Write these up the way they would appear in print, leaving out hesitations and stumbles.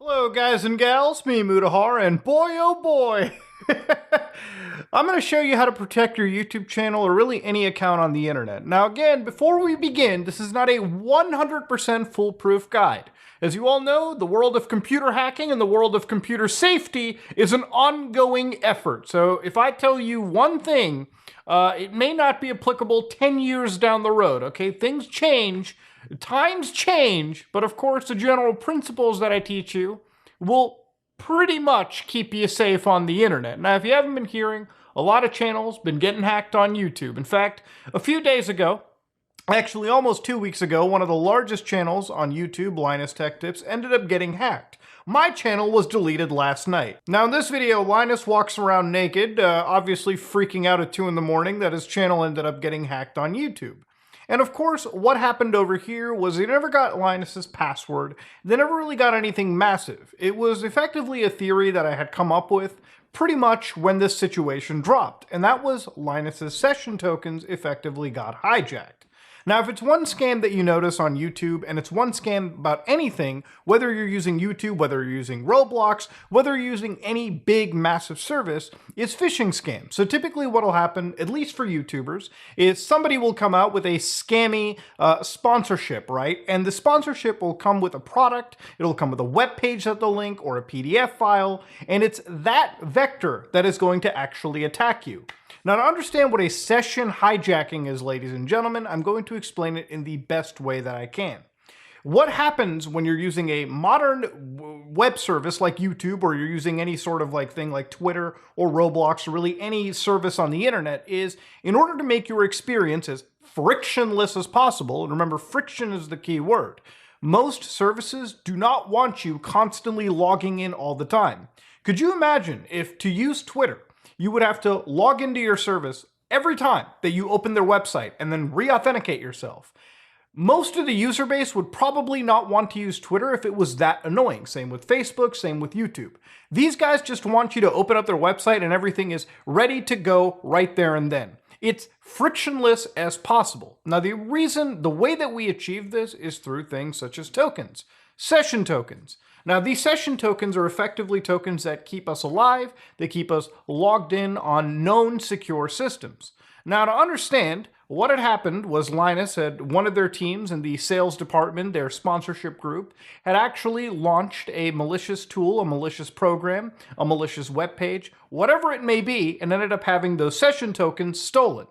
Hello guys and gals, me Mutahar, and boy oh boy, I'm going to show you how to protect your YouTube channel or really any account on the internet. Now again, before we begin, this is not a 100% foolproof guide. As you all know, the world of computer hacking and the world of computer safety is an ongoing effort. So if I tell you one thing, it may not be applicable 10 years down the road, okay? Things change. Times change, but of course the general principles that I teach you will pretty much keep you safe on the internet. Now, if you haven't been hearing, a lot of channels been getting hacked on YouTube. In fact, a few days ago, actually almost 2 weeks ago, one of the largest channels on YouTube, Linus Tech Tips, ended up getting hacked. My channel was deleted last night. Now in this video, Linus walks around naked, obviously freaking out at 2 in the morning that his channel ended up getting hacked on YouTube. And of course, what happened over here was they never got Linus's password. They never really got anything massive. It was effectively a theory that I had come up with pretty much when this situation dropped. And that was Linus's session tokens effectively got hijacked. Now, if it's one scam that you notice on YouTube, and it's one scam about anything, whether you're using YouTube, whether you're using Roblox, whether you're using any big, massive service, it's phishing scams. So typically what'll happen, at least for YouTubers, is somebody will come out with a scammy sponsorship, right? And the sponsorship will come with a product, it'll come with a web page that they'll link, or a PDF file, and it's that vector that is going to actually attack you. Now, to understand what a session hijacking is, ladies and gentlemen, I'm going to explain it in the best way that I can. What happens when you're using a modern web service like YouTube, or you're using any sort of thing like Twitter or Roblox, or really any service on the internet, is in order to make your experience as frictionless as possible, and remember, friction is the key word, most services do not want you constantly logging in all the time. Could you imagine if, to use Twitter, you would have to log into your service every time that you open their website and then re-authenticate yourself? Most of the user base would probably not want to use Twitter if it was that annoying. Same with Facebook, same with YouTube. These guys just want you to open up their website and everything is ready to go right there and then. It's frictionless as possible. Now, the way that we achieve this is through things such as tokens, session tokens. Now, these session tokens are effectively tokens that keep us alive, they keep us logged in on known secure systems. Now, to understand, what had happened was Linus had one of their teams in the sales department, their sponsorship group, had actually launched a malicious tool, a malicious program, a malicious web page, whatever it may be, and ended up having those session tokens stolen.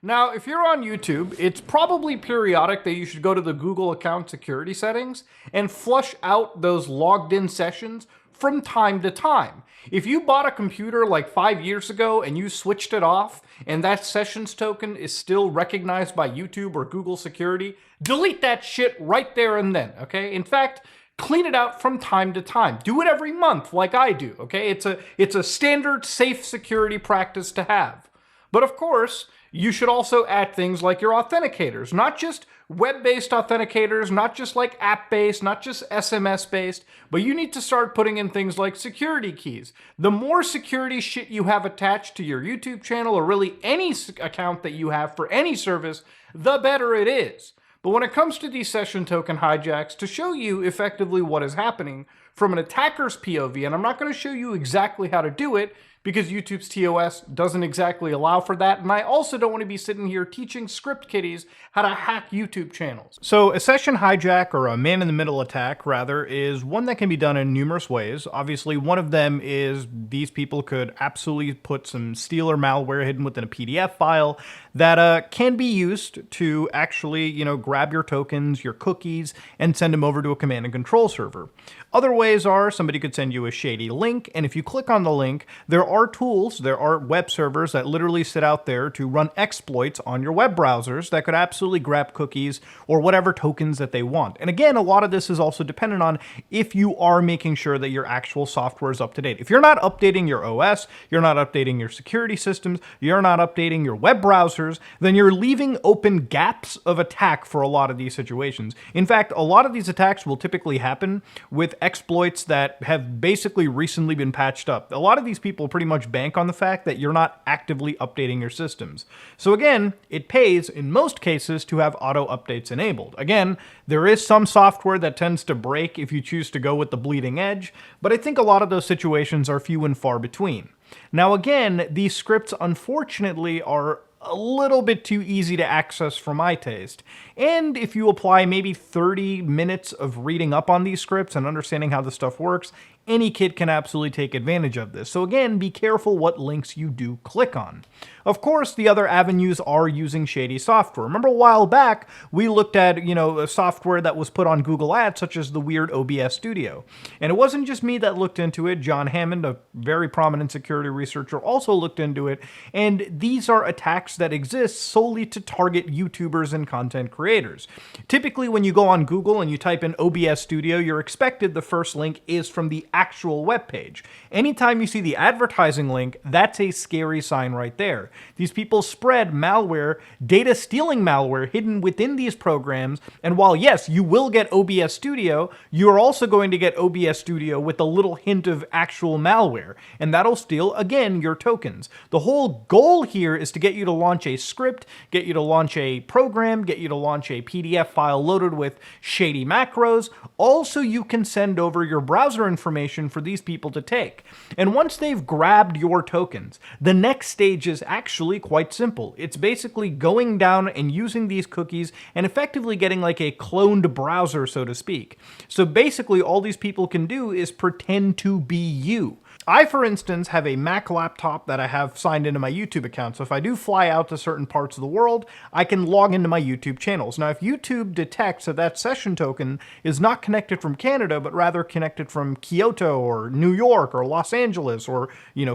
Now, if you're on YouTube, it's probably periodic that you should go to the Google account security settings and flush out those logged in sessions from time to time. If you bought a computer like 5 years ago and you switched it off and that sessions token is still recognized by YouTube or Google security, delete that shit right there and then, okay? In fact, clean it out from time to time. Do it every month like I do, okay? It's a standard safe security practice to have. But of course, you should also add things like your authenticators, not just web-based authenticators, not just like app-based, not just SMS-based, but you need to start putting in things like security keys. The more security shit you have attached to your YouTube channel, or really any account that you have for any service, the better it is. But when it comes to these session token hijacks, to show you effectively what is happening from an attacker's POV, and I'm not going to show you exactly how to do it, because YouTube's TOS doesn't exactly allow for that, and I also don't want to be sitting here teaching script kiddies how to hack YouTube channels. So a session hijack, or a man-in-the-middle attack, rather, is one that can be done in numerous ways. Obviously, one of them is these people could absolutely put some stealer malware hidden within a PDF file that can be used to actually, grab your tokens, your cookies, and send them over to a command and control server. Other ways are somebody could send you a shady link, and if you click on the link, there are tools, there are web servers that literally sit out there to run exploits on your web browsers that could absolutely grab cookies or whatever tokens that they want. And again, a lot of this is also dependent on if you are making sure that your actual software is up to date. If you're not updating your OS, you're not updating your security systems, you're not updating your web browsers, then you're leaving open gaps of attack for a lot of these situations. In fact, a lot of these attacks will typically happen with exploits that have basically recently been patched up. A lot of these people pretty much bank on the fact that you're not actively updating your systems. So again, it pays in most cases to have auto updates enabled. Again, there is some software that tends to break if you choose to go with the bleeding edge, but I think a lot of those situations are few and far between. Now again, these scripts unfortunately are a little bit too easy to access for my taste. And if you apply maybe 30 minutes of reading up on these scripts and understanding how this stuff works, any kid can absolutely take advantage of this. So again, be careful what links you do click on. Of course, the other avenues are using shady software. Remember a while back, we looked at, a software that was put on Google Ads, such as the weird OBS Studio. And it wasn't just me that looked into it. John Hammond, a very prominent security researcher, also looked into it. And these are attacks that exist solely to target YouTubers and content creators. Typically, when you go on Google and you type in OBS Studio, you're expected the first link is from the actual web page. Anytime you see the advertising link, that's a scary sign right there. These people spread malware, data stealing malware hidden within these programs, and while yes, you will get OBS Studio, you're also going to get OBS Studio with a little hint of actual malware, and that'll steal, again, your tokens. The whole goal here is to get you to launch a script, get you to launch a program, get you to launch a PDF file loaded with shady macros. Also, you can send over your browser information for these people to take. And once they've grabbed your tokens, the next stage is actually quite simple. It's basically going down and using these cookies and effectively getting like a cloned browser, so to speak. So basically all these people can do is pretend to be you. I, for instance, have a Mac laptop that I have signed into my YouTube account, so if I do fly out to certain parts of the world, I can log into my YouTube channels. Now, if YouTube detects that that session token is not connected from Canada, but rather connected from Kyoto or New York or Los Angeles or,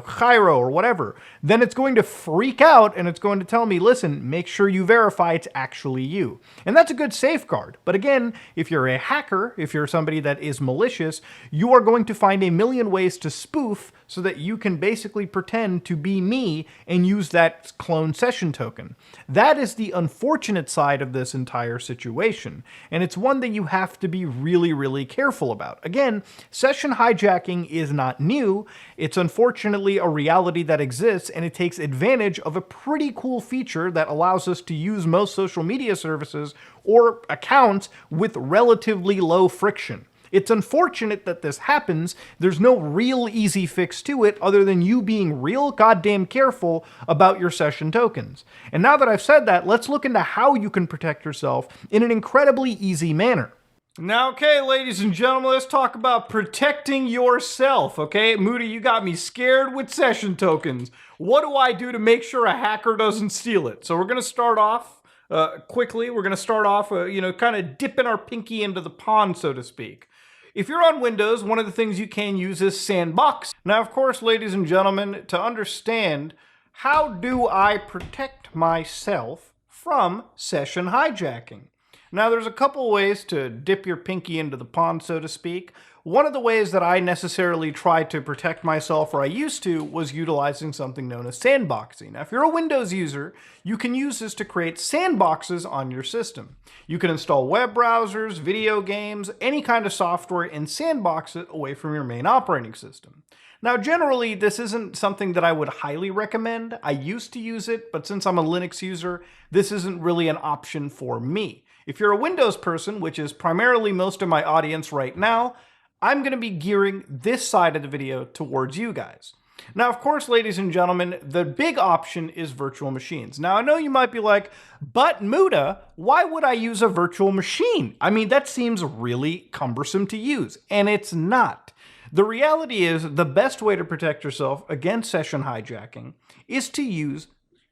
Cairo or whatever, then it's going to freak out and it's going to tell me, listen, make sure you verify it's actually you. And that's a good safeguard. But again, if you're a hacker, if you're somebody that is malicious, you are going to find a million ways to spoof so that you can basically pretend to be me and use that clone session token. That is the unfortunate side of this entire situation, and it's one that you have to be really, really careful about. Again, session hijacking is not new. It's unfortunately a reality that exists, and it takes advantage of a pretty cool feature that allows us to use most social media services or accounts with relatively low friction. It's unfortunate that this happens. There's no real easy fix to it other than you being real goddamn careful about your session tokens. And now that I've said that, let's look into how you can protect yourself in an incredibly easy manner. Now, okay, ladies and gentlemen, let's talk about protecting yourself, okay? Moody, you got me scared with session tokens. What do I do to make sure a hacker doesn't steal it? So we're going to start off quickly. We're going to start off, kind of dipping our pinky into the pond, so to speak. If you're on Windows, one of the things you can use is Sandbox. Now, of course, ladies and gentlemen, to understand how do I protect myself from session hijacking? Now, there's a couple ways to dip your pinky into the pond, so to speak. One of the ways that I necessarily tried to protect myself, or I used to, was utilizing something known as sandboxing. Now, if you're a Windows user, you can use this to create sandboxes on your system. You can install web browsers, video games, any kind of software, and sandbox it away from your main operating system. Now, generally, this isn't something that I would highly recommend. I used to use it, but since I'm a Linux user, this isn't really an option for me. If you're a Windows person, which is primarily most of my audience right now, I'm going to be gearing this side of the video towards you guys. Now, of course, ladies and gentlemen, the big option is virtual machines. Now, I know you might be like, but Muda, why would I use a virtual machine? I mean, that seems really cumbersome to use, and it's not. The reality is the best way to protect yourself against session hijacking is to use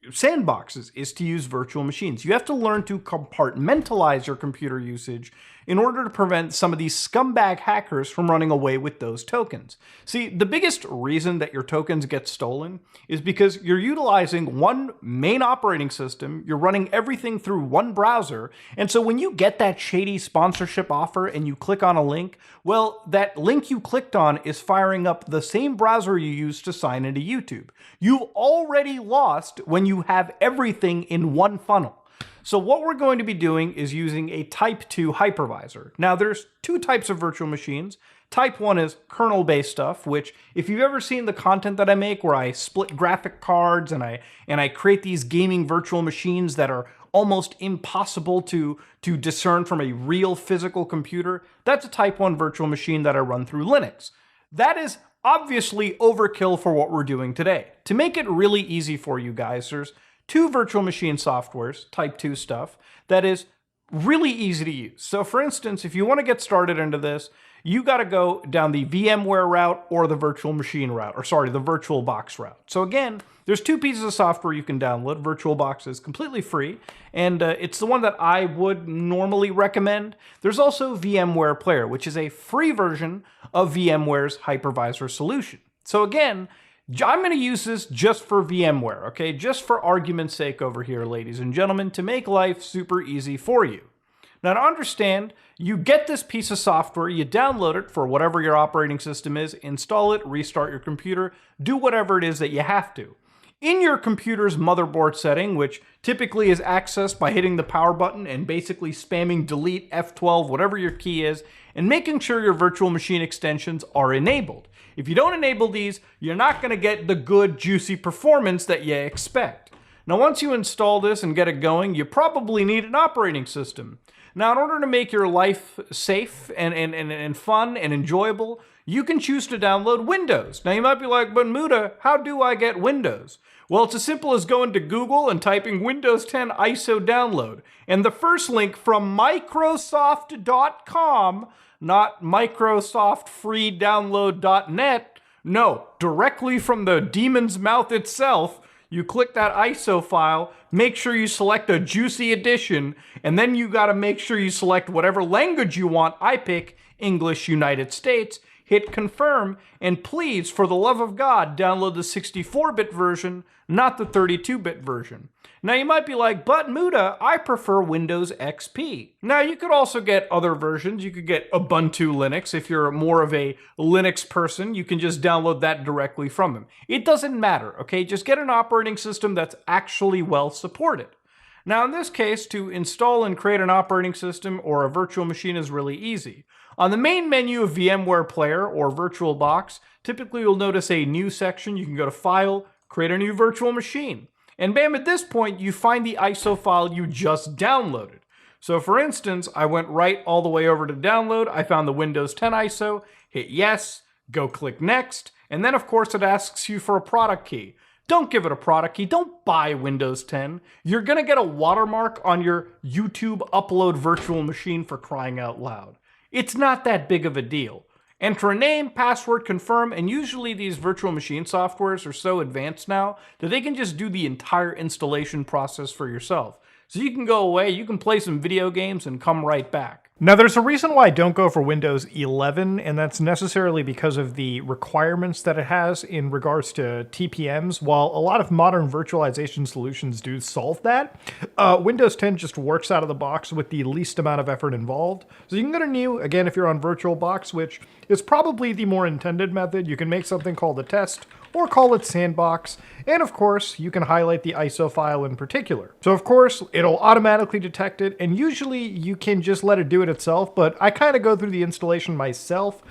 sandboxes, is to use virtual machines. You have to learn to compartmentalize your computer usage in order to prevent some of these scumbag hackers from running away with those tokens. See, the biggest reason that your tokens get stolen is because you're utilizing one main operating system, you're running everything through one browser, and so when you get that shady sponsorship offer and you click on a link, well, that link you clicked on is firing up the same browser you used to sign into YouTube. You've already lost when you have everything in one funnel. So what we're going to be doing is using a type 2 hypervisor. Now, there's two types of virtual machines. Type 1 is kernel-based stuff, which if you've ever seen the content that I make where I split graphic cards and I create these gaming virtual machines that are almost impossible to discern from a real physical computer, that's a Type 1 virtual machine that I run through Linux. That is obviously overkill for what we're doing today. To make it really easy for you guys, there's two virtual machine softwares, Type 2 stuff, that is really easy to use. So for instance, if you want to get started into this, you got to go down the VMware route or the virtual machine route, or sorry, the VirtualBox route. So again, there's two pieces of software you can download. VirtualBox is completely free, and it's the one that I would normally recommend. There's also VMware Player, which is a free version of VMware's hypervisor solution. So again, I'm going to use this just for VMware, okay? Just for argument's sake over here, ladies and gentlemen, to make life super easy for you. Now, to understand, you get this piece of software, you download it for whatever your operating system is, install it, restart your computer, do whatever it is that you have to. In your computer's motherboard setting, which typically is accessed by hitting the power button and basically spamming delete, F12, whatever your key is, and making sure your virtual machine extensions are enabled. If you don't enable these, you're not going to get the good, juicy performance that you expect. Now, once you install this and get it going, you probably need an operating system. Now, in order to make your life safe and fun and enjoyable, you can choose to download Windows. Now, you might be like, but Muda, how do I get Windows? Well, it's as simple as going to Google and typing Windows 10 ISO download. And the first link from Microsoft.com, not MicrosoftFreeDownload.net, no, directly from the demon's mouth itself, you click that ISO file, make sure you select a juicy edition, and then you gotta make sure you select whatever language you want. I pick English United States, hit confirm, and please, for the love of God, download the 64-bit version, not the 32-bit version. Now you might be like, but Muda, I prefer Windows XP. Now you could also get other versions. You could get Ubuntu Linux. If you're more of a Linux person, you can just download that directly from them. It doesn't matter, okay? Just get an operating system that's actually well supported. Now in this case, to install and create an operating system or a virtual machine is really easy. On the main menu of VMware Player or VirtualBox, typically you'll notice a new section. You can go to File, create a new virtual machine. And bam, at this point, you find the ISO file you just downloaded. So for instance, I went right all the way over to download. I found the Windows 10 ISO, hit yes, go click next, and then of course it asks you for a product key. Don't give it a product key. Don't buy Windows 10. You're going to get a watermark on your YouTube upload virtual machine, for crying out loud. It's not that big of a deal. Enter a name, password, confirm, and usually these virtual machine softwares are so advanced now that they can just do the entire installation process for yourself. So you can go away, you can play some video games, and come right back. Now, there's a reason why I don't go for Windows 11, and that's necessarily because of the requirements that it has in regards to TPMs. While a lot of modern virtualization solutions do solve that, Windows 10 just works out of the box with the least amount of effort involved. So you can go to New, again, if you're on VirtualBox, which is probably the more intended method. You can make something called a test, or call it sandbox, and of course, you can highlight the ISO file in particular. So of course, it'll automatically detect it, and usually you can just let it do it itself, but I kind of go through the installation myself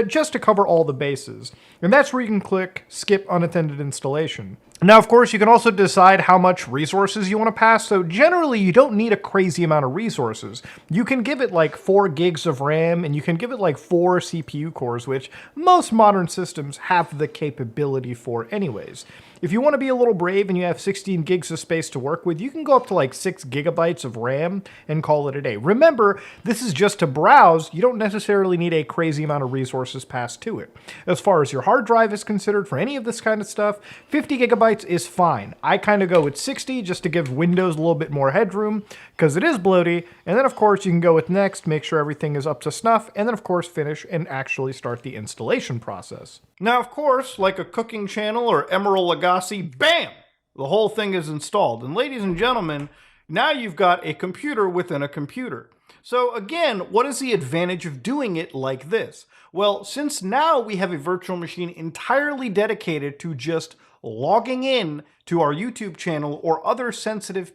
just to cover all the bases. And that's where you can click Skip Unattended Installation. Now, of course, you can also decide how much resources you want to pass, so generally you don't need a crazy amount of resources. You can give it like 4 gigs of RAM, and you can give it like 4 CPU cores, which most modern systems have the capability for anyways. If you want to be a little brave and you have 16 gigs of space to work with, you can go up to like 6 gigabytes of RAM and call it a day. Remember, this is just to browse. You don't necessarily need a crazy amount of resources passed to it. As far as your hard drive is considered for any of this kind of stuff, 50 gigabytes is fine. I kind of go with 60 just to give Windows a little bit more headroom because it is bloaty. And then of course you can go with next, make sure everything is up to snuff, and then of course finish and actually start the installation process. Now, of course, like a cooking channel or Emerald Lagasse, bam! The whole thing is installed. And ladies and gentlemen, now you've got a computer within a computer. So again, what is the advantage of doing it like this? Well, since now we have a virtual machine entirely dedicated to just logging in to our YouTube channel or other sensitive,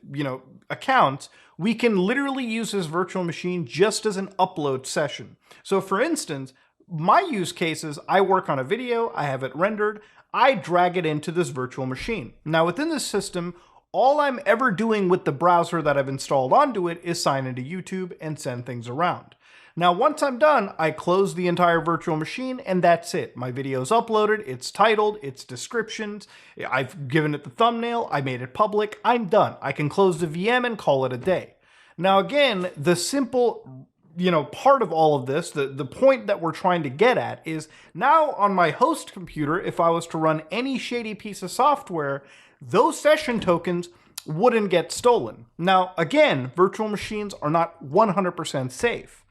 accounts, we can literally use this virtual machine just as an upload session. So for instance, my use cases, I work on a video, I have it rendered, I drag it into this virtual machine. Now within this system, all I'm ever doing with the browser that I've installed onto it is sign into YouTube and send things around. Now, once I'm done, I close the entire virtual machine and that's it. My video's uploaded, it's titled, it's descriptions, I've given it the thumbnail, I made it public, I'm done. I can close the VM and call it a day. Now again, the simple part of all of this, the point that we're trying to get at is now on my host computer, if I was to run any shady piece of software, those session tokens wouldn't get stolen. Now, again, virtual machines are not 100% safe,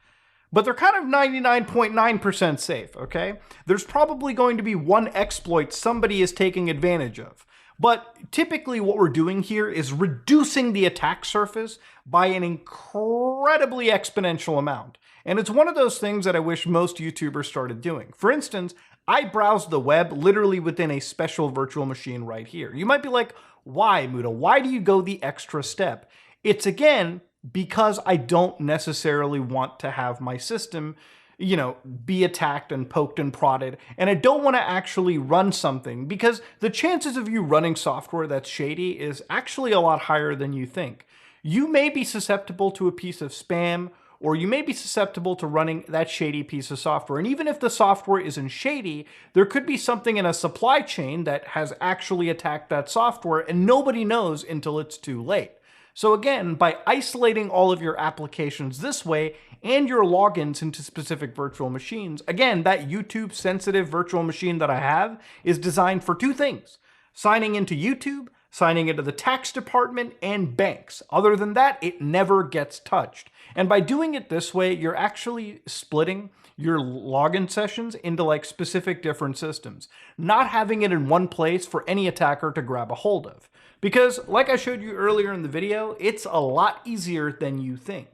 but they're kind of 99.9% safe, okay? There's probably going to be one exploit somebody is taking advantage of. But typically what we're doing here is reducing the attack surface by an incredibly exponential amount. And it's one of those things that I wish most YouTubers started doing. For instance, I browse the web literally within a special virtual machine right here. You might be like, why, Muda? Why do you go the extra step? It's again, because I don't necessarily want to have my system be attacked and poked and prodded. And I don't want to actually run something because the chances of you running software that's shady is actually a lot higher than you think. You may be susceptible to a piece of spam, or you may be susceptible to running that shady piece of software. And even if the software isn't shady, there could be something in a supply chain that has actually attacked that software and nobody knows until it's too late. So again, by isolating all of your applications this way and your logins into specific virtual machines, again, that YouTube sensitive virtual machine that I have is designed for two things: signing into YouTube, signing into the tax department, and banks. Other than that, it never gets touched. And by doing it this way, you're actually splitting your login sessions into like specific different systems, not having it in one place for any attacker to grab a hold of. Because like I showed you earlier in the video, it's a lot easier than you think.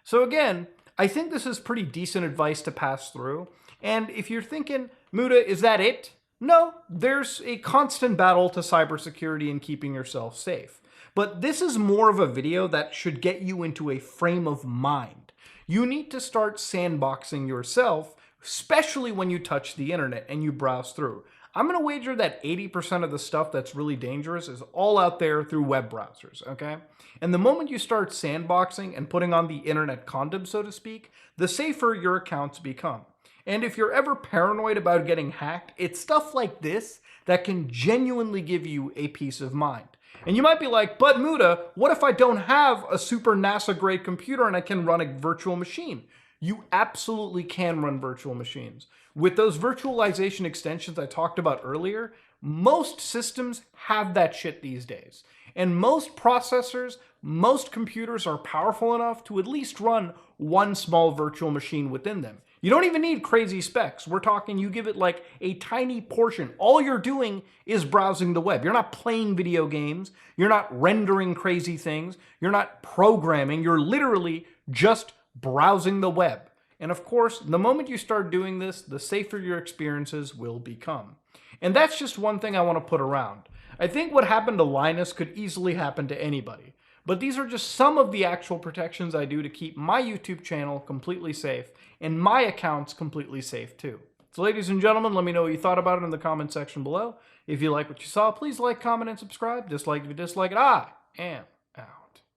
So again, I think this is pretty decent advice to pass through. And if you're thinking, Muda, is that it? No, there's a constant battle to cybersecurity and keeping yourself safe. But this is more of a video that should get you into a frame of mind. You need to start sandboxing yourself, especially when you touch the internet and you browse through. I'm going to wager that 80% of the stuff that's really dangerous is all out there through web browsers, okay? And the moment you start sandboxing and putting on the internet condom, so to speak, the safer your accounts become. And if you're ever paranoid about getting hacked, it's stuff like this that can genuinely give you a peace of mind. And you might be like, but Muda, what if I don't have a super NASA grade computer and I can run a virtual machine? You absolutely can run virtual machines. With those virtualization extensions I talked about earlier, most systems have that shit these days. And most processors, most computers are powerful enough to at least run one small virtual machine within them. You don't even need crazy specs. We're talking you give it like a tiny portion. All you're doing is browsing the web. You're not playing video games. You're not rendering crazy things. You're not programming. You're literally just browsing the web. And of course, the moment you start doing this, the safer your experiences will become. And that's just one thing I want to put around. I think what happened to Linus could easily happen to anybody. But these are just some of the actual protections I do to keep my YouTube channel completely safe and my accounts completely safe too. So ladies and gentlemen, let me know what you thought about it in the comment section below. If you like what you saw, please like, comment, and subscribe. Dislike if you dislike it. I am